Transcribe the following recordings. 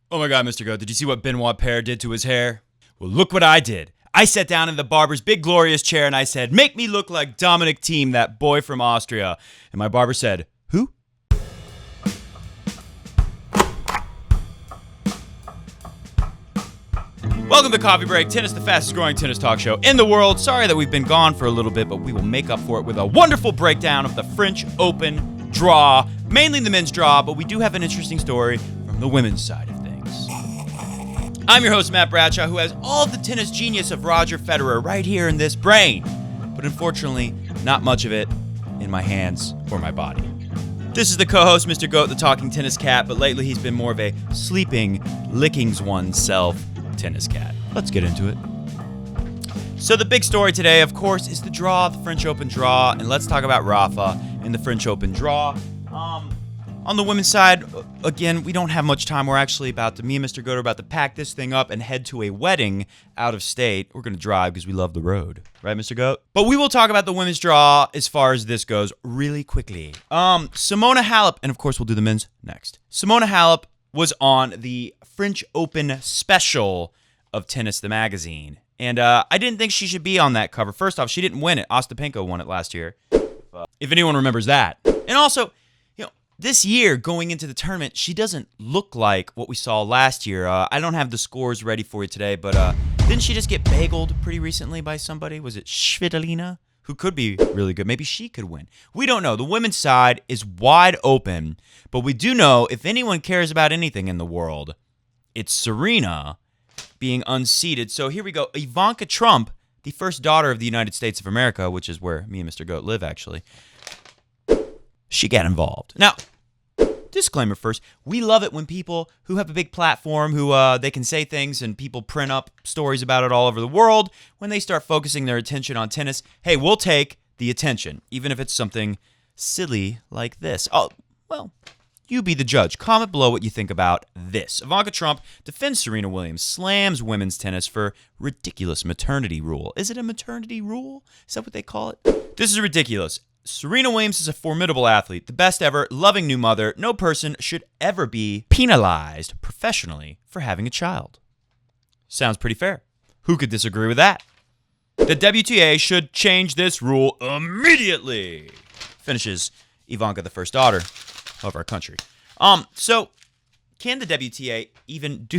Oh my God, Mr. Goat, did you see what Benoit Paire did to his hair? Well, look what I did. I sat down in the barber's big glorious chair and I said, make me look like Dominic Thiem, that boy from Austria. And my barber said, who? Welcome to Coffee Break, Tennis, the fastest growing tennis talk show in the world. Sorry that we've been gone for a little bit, but we will make up for it with a wonderful breakdown of the French Open draw, mainly the men's draw, but we do have an interesting story from the women's side of things. I'm your host, Matt Bradshaw, who has all the tennis genius of Roger Federer right here in this brain, but unfortunately, not much of it in my hands or my body. This is the co-host, Mr. Goat, the talking tennis cat, but lately he's been more of a sleeping, lickings oneself tennis cat. Let's get into it. So the big story today, of course, is the draw, the French Open draw, and let's talk about Rafa in the French Open draw. On the women's side, again, we don't have much time. We're actually me and Mr. Goat are about to pack this thing up and head to a wedding out of state. We're going to drive because we love the road. Right, Mr. Goat? But we will talk about the women's draw as far as this goes really quickly. Simona Halep, and of course we'll do the men's next. Simona Halep was on the French Open special of Tennis the Magazine. And I didn't think she should be on that cover. First off, she didn't win it. Ostapenko won it last year, if anyone remembers that. And also, this year, going into the tournament, she doesn't look like what we saw last year. I don't have the scores ready for you today, but didn't she just get bageled pretty recently by somebody? Was it Svitolina? Who could be really good. Maybe she could win. We don't know. The women's side is wide open, but we do know if anyone cares about anything in the world, it's Serena being unseated. So here we go. Ivanka Trump, the first daughter of the United States of America, which is where me and Mr. Goat live, actually, she got involved. Now, disclaimer first, we love it when people who have a big platform, who they can say things and people print up stories about it all over the world, when they start focusing their attention on tennis, hey, we'll take the attention, even if it's something silly like this. Oh, well, you be the judge. Comment below what you think about this. Ivanka Trump defends Serena Williams, slams women's tennis for ridiculous maternity rule. Is it a maternity rule? Is that what they call it? This is ridiculous. Serena Williams is a formidable athlete, the best ever, loving new mother. No person should ever be penalized professionally for having a child. Sounds pretty fair. Who could disagree with that? The WTA should change this rule immediately. Finishes Ivanka, the first daughter of our country. So can the WTA even do...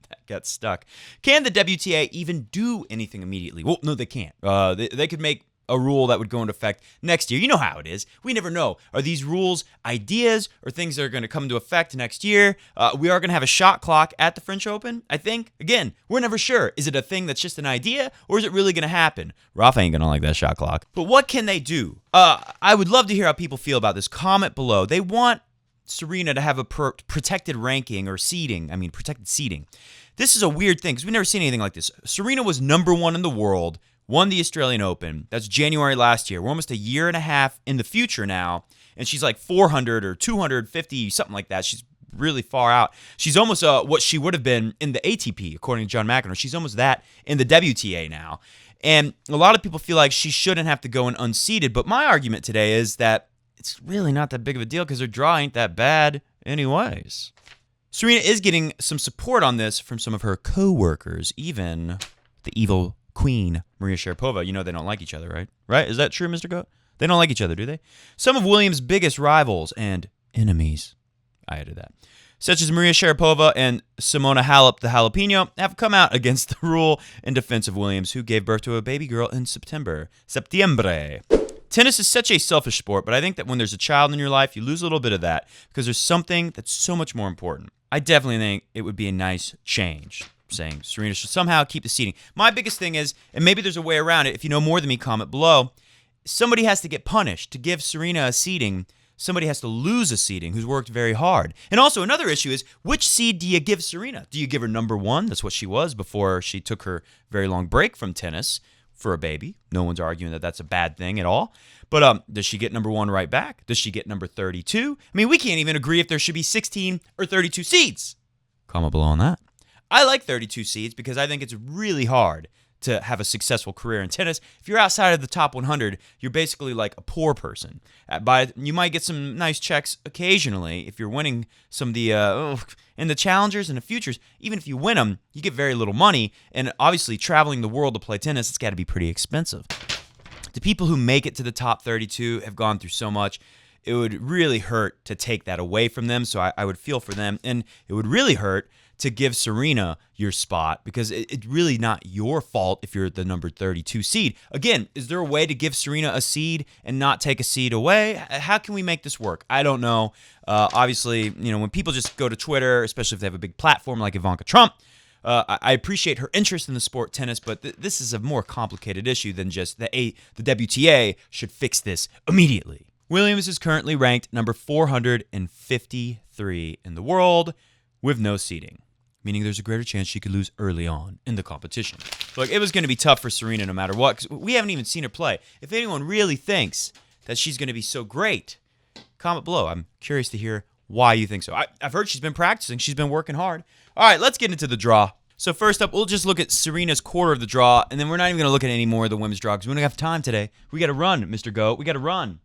That got stuck. Can the WTA even do anything immediately? Well, no, they can't. They could make a rule that would go into effect next year. You know how it is. We never know. Are these rules ideas or things that are going to come into effect next year? We are going to have a shot clock at the French Open, I think. Again, we're never sure. Is it a thing that's just an idea or is it really going to happen? Rafa ain't going to like that shot clock. But what can they do? I would love to hear how people feel about this. Comment below. They want Serena to have a protected ranking or seeding. Protected seeding. This is a weird thing because we've never seen anything like this. Serena was number one in the world, won the Australian Open. That's January last year. We're almost a year and a half in the future now, and she's like 400 or 250, something like that. She's really far out. She's almost what she would have been in the ATP, according to John McEnroe. She's almost that in the WTA now. And a lot of people feel like she shouldn't have to go in unseeded, but my argument today is that it's really not that big of a deal because her draw ain't that bad anyways. Serena is getting some support on this from some of her co-workers, even the evil Queen Maria Sharapova. You know they don't like each other, right? Right? Is that true, Mr. Goat? They don't like each other, do they? Some of Williams' biggest rivals and enemies, I added that, such as Maria Sharapova and Simona Halep, the Jalapeno, have come out against the rule in defense of Williams, who gave birth to a baby girl in September. Tennis is such a selfish sport, but I think that when there's a child in your life, you lose a little bit of that because there's something that's so much more important. I definitely think it would be a nice change, saying Serena should somehow keep the seeding. My biggest thing is, and maybe there's a way around it, if you know more than me, comment below, somebody has to get punished. To give Serena a seeding, somebody has to lose a seeding who's worked very hard. And also another issue is, which seed do you give Serena? Do you give her number one? That's what she was before she took her very long break from tennis for a baby. No one's arguing that that's a bad thing at all. But does she get number one right back? Does she get number 32? We can't even agree if there should be 16 or 32 seeds. Comment below on that. I like 32 seeds because I think it's really hard to have a successful career in tennis. If you're outside of the top 100, you're basically like a poor person. You might get some nice checks occasionally if you're winning some of the in the challengers and the futures. Even if you win them, you get very little money. And obviously, traveling the world to play tennis, it's got to be pretty expensive. The people who make it to the top 32 have gone through so much. It would really hurt to take that away from them. So I would feel for them, and it would really hurt to give Serena your spot, because it's really not your fault if you're the number 32 seed. Again, is there a way to give Serena a seed and not take a seed away? How can we make this work? I don't know. Obviously, when people just go to Twitter, especially if they have a big platform like Ivanka Trump, I appreciate her interest in the sport tennis, but this is a more complicated issue than just the WTA should fix this immediately. Williams is currently ranked number 453 in the world with no seeding, meaning there's a greater chance she could lose early on in the competition. Look, it was going to be tough for Serena no matter what, because we haven't even seen her play. If anyone really thinks that she's going to be so great, comment below. I'm curious to hear why you think so. I've heard she's been practicing. She's been working hard. All right, let's get into the draw. So first up, we'll just look at Serena's quarter of the draw, and then we're not even going to look at any more of the women's draw because we don't have time today. We got to run, Mr. Goat. We got to run.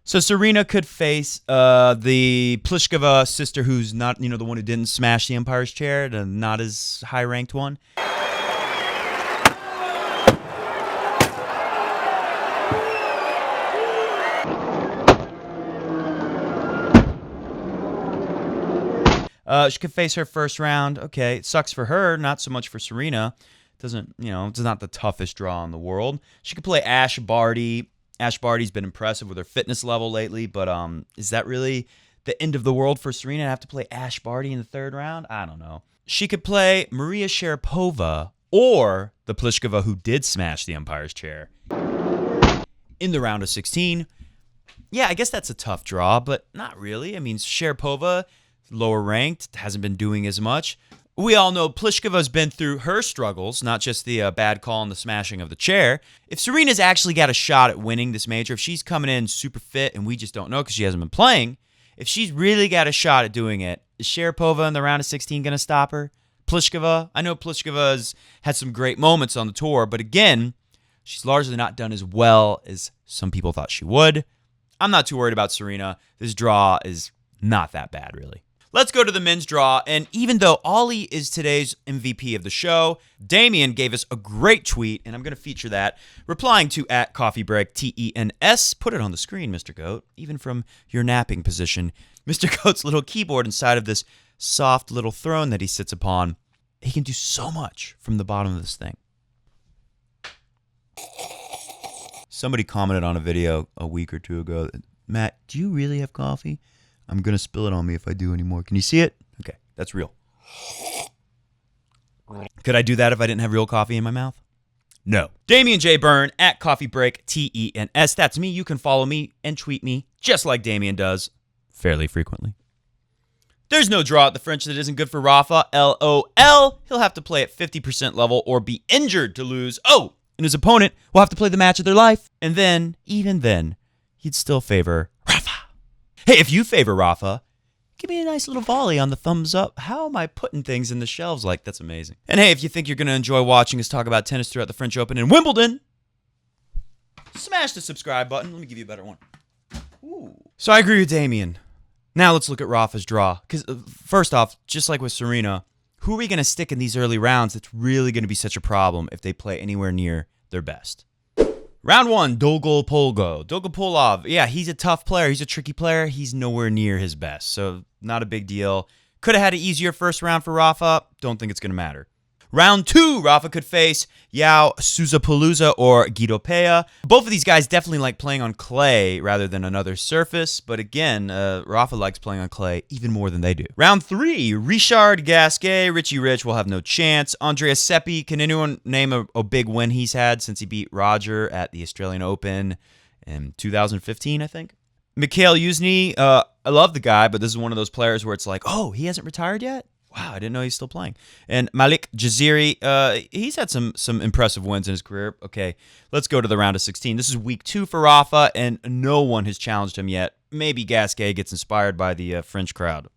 So Serena could face the Pliskova sister, who's not, the one who didn't smash the umpire's chair, the not as high-ranked one. She could face her first round. Okay, it sucks for her, not so much for Serena. Doesn't, it's not the toughest draw in the world. She could play Ash Barty. Ash Barty's been impressive with her fitness level lately, but is that really the end of the world for Serena to have to play Ash Barty in the third round? I don't know. She could play Maria Sharapova or the Pliskova who did smash the umpire's chair in the round of 16. Yeah, I guess that's a tough draw, but not really. I mean, Sharapova, lower ranked, hasn't been doing as much. We all know Pliskova's been through her struggles, not just the bad call and the smashing of the chair. If Serena's actually got a shot at winning this major, if she's coming in super fit and we just don't know because she hasn't been playing, if she's really got a shot at doing it, is Sharapova in the round of 16 going to stop her? Pliskova? I know Pliskova's had some great moments on the tour, but again, she's largely not done as well as some people thought she would. I'm not too worried about Serena. This draw is not that bad, really. Let's go to the men's draw, and even though Ollie is today's MVP of the show, Damian gave us a great tweet, and I'm going to feature that, replying to @CoffeeBreak, TENS. Put it on the screen, Mr. Goat, even from your napping position. Mr. Goat's little keyboard inside of this soft little throne that he sits upon, he can do so much from the bottom of this thing. Somebody commented on a video a week or two ago, Matt, do you really have coffee? I'm going to spill it on me if I do anymore. Can you see it? Okay, that's real. Could I do that if I didn't have real coffee in my mouth? No. Damian J. Byrne, @CoffeeBreak, TENS. That's me. You can follow me and tweet me just like Damian does fairly frequently. There's no draw at the French that isn't good for Rafa. LOL. He'll have to play at 50% level or be injured to lose. Oh, and his opponent will have to play the match of their life. And then, even then, he'd still favor Rafa. Hey, if you favor Rafa, give me a nice little volley on the thumbs up. How am I putting things in the shelves like? That's amazing. And hey, if you think you're going to enjoy watching us talk about tennis throughout the French Open in Wimbledon, smash the subscribe button. Let me give you a better one. Ooh. So I agree with Damian. Now let's look at Rafa's draw. Because first off, just like with Serena, who are we going to stick in these early rounds that's really going to be such a problem if they play anywhere near their best? Round one, Dolgopolov. Yeah, he's a tough player. He's a tricky player. He's nowhere near his best, so not a big deal. Could have had an easier first round for Rafa. Don't think it's going to matter. Round two, Rafa could face Yao Sousapalooza or Guido Pella. Both of these guys definitely like playing on clay rather than another surface, but again, Rafa likes playing on clay even more than they do. Round three, Rashard, Gasquet, Richie Rich will have no chance. Andrea Seppi, can anyone name a big win he's had since he beat Roger at the Australian Open in 2015, I think? Mikhail Yuzny, I love the guy, but this is one of those players where it's like, oh, he hasn't retired yet? Wow, I didn't know he's still playing. And Malik Jaziri, he's had some impressive wins in his career. Okay, let's go to the round of 16. This is week 2 for Rafa, and no one has challenged him yet. Maybe Gasquet gets inspired by the French crowd.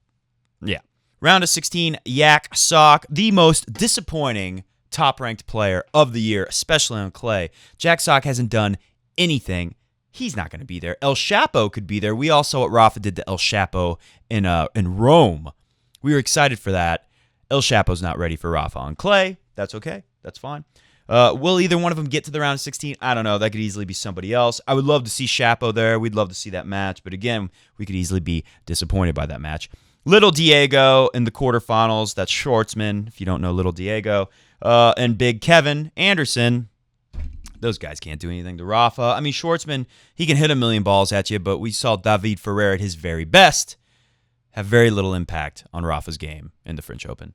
Yeah. Round of 16, Yak Sock, the most disappointing top-ranked player of the year, especially on clay. Jack Sock hasn't done anything. He's not going to be there. El Chapo could be there. We all saw what Rafa did to El Chapo in Rome. We were excited for that. El Chapo's not ready for Rafa on clay. That's okay. That's fine. Will either one of them get to the round of 16? I don't know. That could easily be somebody else. I would love to see Chapo there. We'd love to see that match. But again, we could easily be disappointed by that match. Little Diego in the quarterfinals. That's Schwartzman, if you don't know Little Diego. And Big Kevin Anderson. Those guys can't do anything to Rafa. I mean, Schwartzman, he can hit a million balls at you, but we saw David Ferrer at his very best have very little impact on Rafa's game in the French Open.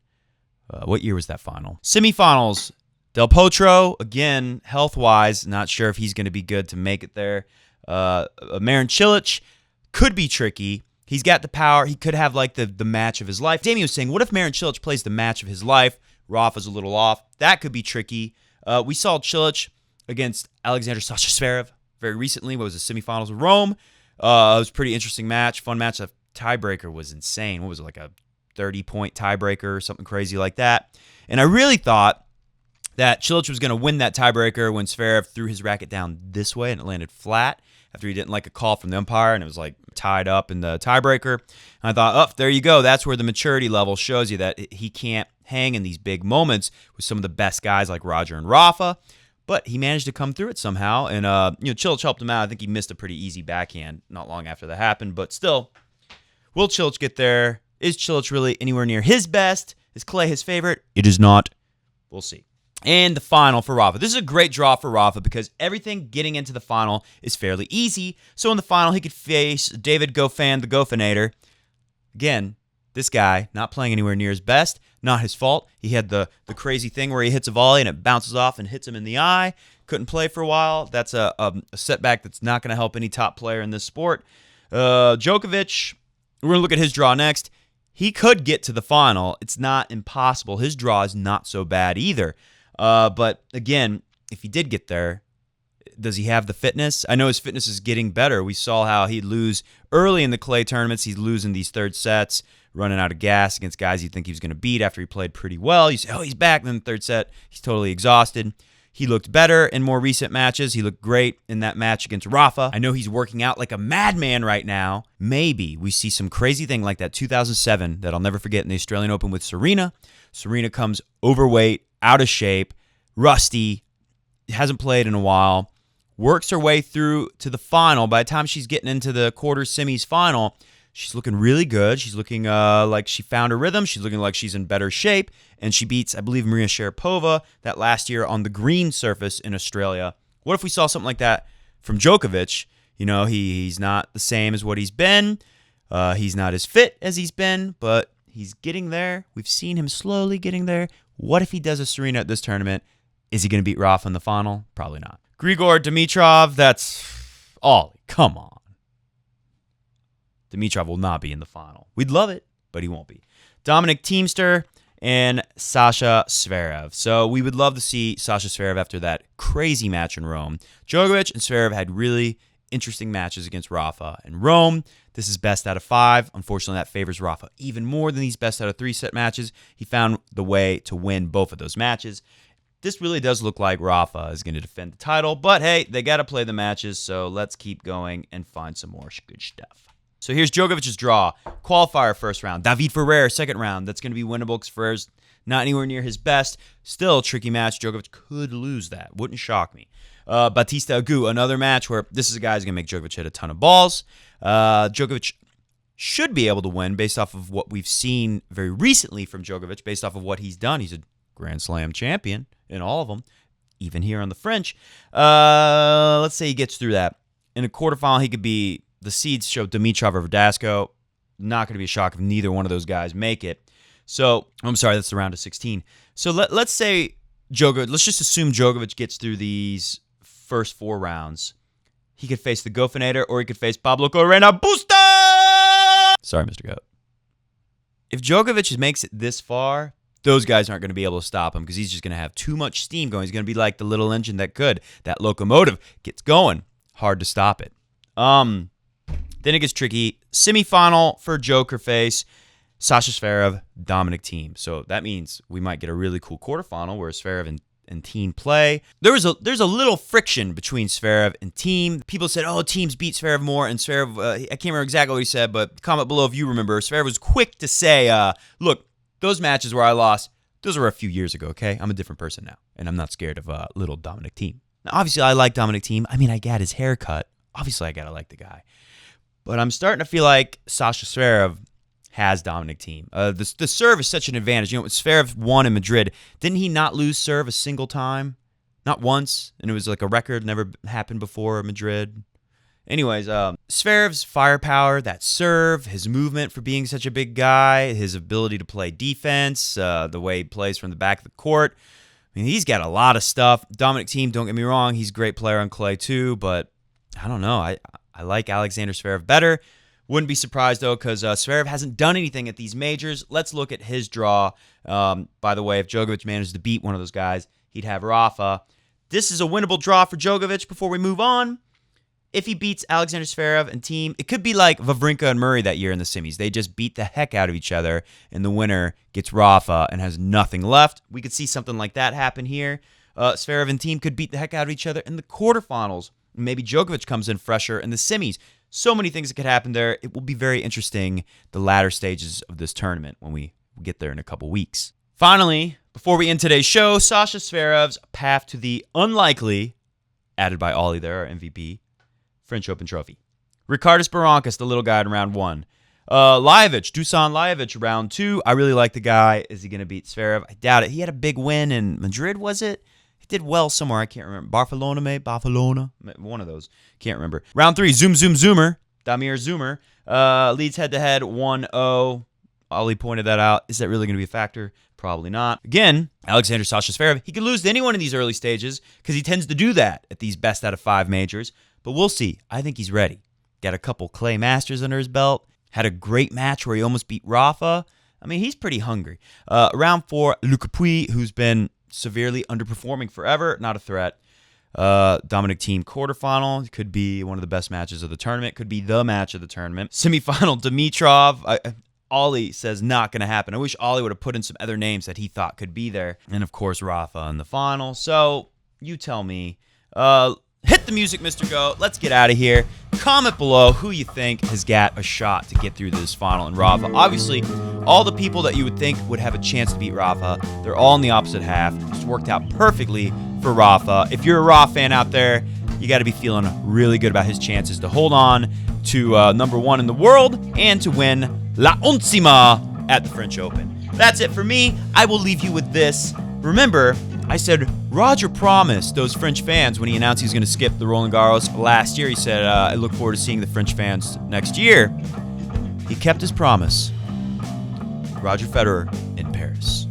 What year was that final? Semifinals. Del Potro, again, health-wise, not sure if he's going to be good to make it there. Marin Cilic could be tricky. He's got the power. He could have like the match of his life. Damien was saying, what if Marin Cilic plays the match of his life? Rafa's a little off. That could be tricky. We saw Cilic against Alexander Sasha Zverev very recently. What was the semifinals of Rome? It was a pretty interesting match, fun match. The tiebreaker was insane. What was it, like a 30-point tiebreaker or something crazy like that? And I really thought that Cilic was going to win that tiebreaker when Zverev threw his racket down this way and it landed flat after he didn't like a call from the umpire and it was like tied up in the tiebreaker. And I thought, oh, there you go. That's where the maturity level shows you that he can't hang in these big moments with some of the best guys like Roger and Rafa. But he managed to come through it somehow. And, Cilic helped him out. I think he missed a pretty easy backhand not long after that happened. But still, will Cilic get there? Is Cilic really anywhere near his best? Is clay his favorite? It is not. We'll see. And the final for Rafa. This is a great draw for Rafa because everything getting into the final is fairly easy. So in the final, he could face David Goffin, the Goffinator. Again, this guy not playing anywhere near his best. Not his fault. He had the crazy thing where he hits a volley and it bounces off and hits him in the eye. Couldn't play for a while. That's a setback that's not going to help any top player in this sport. Djokovic, we're going to look at his draw next. He could get to the final. It's not impossible. His draw is not so bad either. But again, if he did get there, does he have the fitness? I know his fitness is getting better. We saw how he'd lose early in the clay tournaments. He's losing these third sets, running out of gas against guys you think he was going to beat after he played pretty well. You say, oh, he's back. And then the third set, he's totally exhausted. He looked better in more recent matches. He looked great in that match against Rafa. I know he's working out like a madman right now. Maybe we see some crazy thing like that 2007 that I'll never forget in the Australian Open with Serena. Serena comes overweight, out of shape, rusty, hasn't played in a while, works her way through to the final. By the time she's getting into the quarters, semis, final, she's looking really good. She's looking like she found her rhythm. She's looking like she's in better shape. And she beats, I believe, Maria Sharapova that last year on the green surface in Australia. What if we saw something like that from Djokovic? You know, he's not the same as what he's been. He's not as fit as he's been, but he's getting there. We've seen him slowly getting there. What if he does a Serena at this tournament? Is he going to beat Rafa in the final? Probably not. Grigor Dimitrov, that's all. Come on. Dimitrov will not be in the final. We'd love it, but he won't be. Dominic Teamster and Sasha Zverev. So we would love to see Sasha Zverev after that crazy match in Rome. Djokovic and Zverev had really interesting matches against Rafa in Rome. This is best out of 5. Unfortunately, that favors Rafa even more than these best out of 3 set matches. He found the way to win both of those matches. This really does look like Rafa is going to defend the title, but hey, they got to play the matches, so let's keep going and find some more good stuff. So here's Djokovic's draw. Qualifier first round. David Ferrer second round. That's going to be winnable because Ferrer's not anywhere near his best. Still a tricky match. Djokovic could lose that. Wouldn't shock me. Batista Agut, another match where this is a guy who's going to make Djokovic hit a ton of balls. Djokovic should be able to win based off of what we've seen very recently from Djokovic, based off of what he's done. He's a Grand Slam champion in all of them, even here on the French. Let's say he gets through that. In a quarterfinal, he could be, the seeds show Dimitrov or Verdasco. Not going to be a shock if neither one of those guys make it. So, I'm sorry, that's the round of 16. So let's say Djokovic, let's just assume Djokovic gets through these first 4 rounds. He could face the Goffinator or he could face Pablo Correa Busta! Sorry, Mr. Goat. If Djokovic makes it this far, those guys aren't going to be able to stop him because he's just going to have too much steam going. He's going to be like the little engine that could. That locomotive gets going. Hard to stop it. Then it gets tricky. Semifinal for Joker face. Sasha Zverev, Dominic Thiem. So that means we might get a really cool quarterfinal where Zverev and Thiem play. There's a little friction between Zverev and Thiem. People said, oh, Thiem's beat Zverev more, and Zverev, I can't remember exactly what he said, but comment below if you remember. Zverev was quick to say, look, those matches where I lost, those were a few years ago, okay? I'm a different person now, and I'm not scared of little Dominic Thiem. Now, obviously, I like Dominic Thiem. I mean, I got his haircut. Obviously, I got to like the guy. But I'm starting to feel like Sasha Zverev has Dominic Thiem. The serve is such an advantage. You know, when Zverev won in Madrid, didn't he not lose serve a single time? Not once. And it was like a record, never happened before Madrid. Anyways, Zverev's firepower, that serve, his movement for being such a big guy, his ability to play defense, the way he plays from the back of the court. I mean, he's got a lot of stuff. Dominic Thiem, don't get me wrong, he's a great player on clay too, but I don't know. I like Alexander Zverev better. Wouldn't be surprised, though, because Zverev hasn't done anything at these majors. Let's look at his draw. By the way, if Djokovic manages to beat one of those guys, he'd have Rafa. This is a winnable draw for Djokovic before we move on. If he beats Alexander Zverev and Thiem, it could be like Wawrinka and Murray that year in the semis. They just beat the heck out of each other, and the winner gets Rafa and has nothing left. We could see something like that happen here. Zverev and Thiem could beat the heck out of each other in the quarterfinals. Maybe Djokovic comes in fresher in the semis. So many things that could happen there. It will be very interesting, the latter stages of this tournament when we get there in a couple weeks. Finally, before we end today's show, Sasha Zverev's path to the unlikely, added by Ollie there, our MVP, French Open trophy. Ricardus Berankis, the little guy in round 1. Dusan Lajovic, round 2. I really like the guy. Is he going to beat Zverev? I doubt it. He had a big win in Madrid, was it? He did well somewhere. I can't remember. Barcelona? One of those. Can't remember. Round 3, Zoomer. Damir Zoomer leads head-to-head 1-0. Ollie pointed that out. Is that really going to be a factor? Probably not. Again, Alexander Sasha Zverev, he could lose to anyone in these early stages because he tends to do that at these best out of 5 majors. But we'll see. I think he's ready. Got a couple Clay Masters under his belt. Had a great match where he almost beat Rafa. I mean, he's pretty hungry. Round 4, Luca Pouille, who's been severely underperforming forever, not a threat. Dominic Thiem quarterfinal, could be one of the best matches of the tournament, could be the match of the tournament. Semifinal, Dimitrov. Ollie says not going to happen. I wish Ollie would have put in some other names that he thought could be there. And of course, Rafa in the final. So you tell me. Hit the music, Mr. Go. Let's get out of here. Comment below who you think has got a shot to get through this final in Rafa. Obviously, all the people that you would think would have a chance to beat Rafa, they're all in the opposite half. It's worked out perfectly for Rafa. If you're a Rafa fan out there, you got to be feeling really good about his chances to hold on to number 1 in the world and to win La Onzima at the French Open. That's it for me. I will leave you with this. Remember, I said Roger promised those French fans when he announced he was going to skip the Roland Garros last year. He said, I look forward to seeing the French fans next year. He kept his promise. Roger Federer in Paris.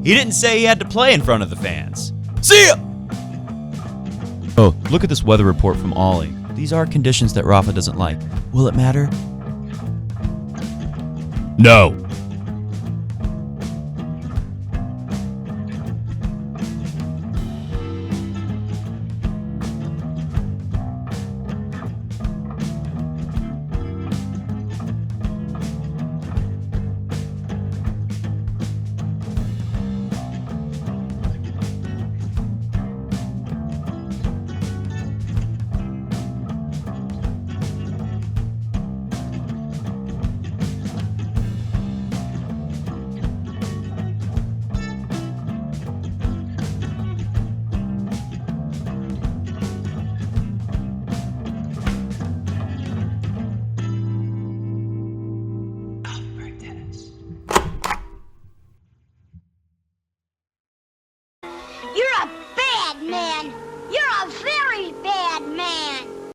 He didn't say he had to play in front of the fans. See ya! Oh, look at this weather report from Ollie. These are conditions that Rafa doesn't like. Will it matter? No. You're a